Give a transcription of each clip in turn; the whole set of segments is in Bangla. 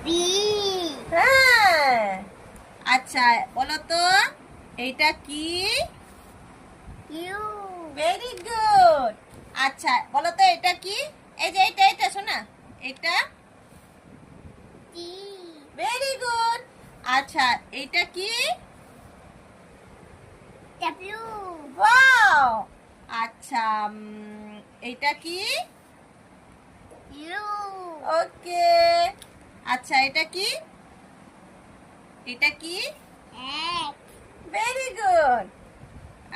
বি। হ্যাঁ। আচ্ছা বলো তো এইটা কি? ইউ। Very good. আচ্ছা বলো তো এটা কি? এই যে এটা শোনা, এটা টি। Very good. আচ্ছা এইটা কি? ডাব্লিউ। ওয়াও। আচ্ছা এইটা কি? ইউ। ওকে। আচ্ছা এটা কি? এটা কি? এক্স। Very good.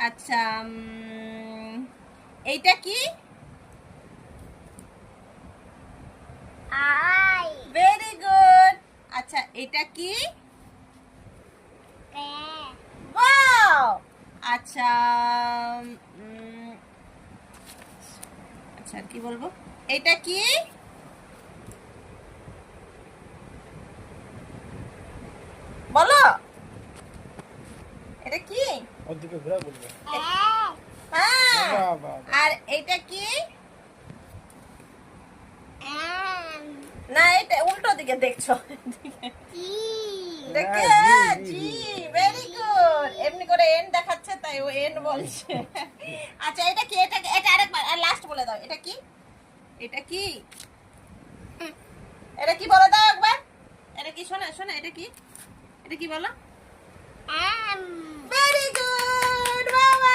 আচ্ছা এইটা কি? আই। Very good. আচ্ছা এটা কি? কে। ওয়াও। আচ্ছা আচ্ছা কি বলবো, এটা কি? বলো এটা কি? ওদিকে ঘুরে বলবে। এক্স। হ্যাঁ। বাবা বাবা। আর এটা কি? এম। না এটা উল্টো দিকে দেখছো। টি। দেখে হ্যাঁ, জি, জি। জি। Very good. এমনি করে এন দেখাচ্ছে তাই ও এন বলছে। আচ্ছা এটা কি? এটা আরেকবার আর লাস্ট বলে দাও, এটা কি? এটা কি? এটা কি বলে দাও একবার। এটা কি? শোনা শোনা এটা কি? এটা কি বলো? এম। ভেরি গুড বাবা।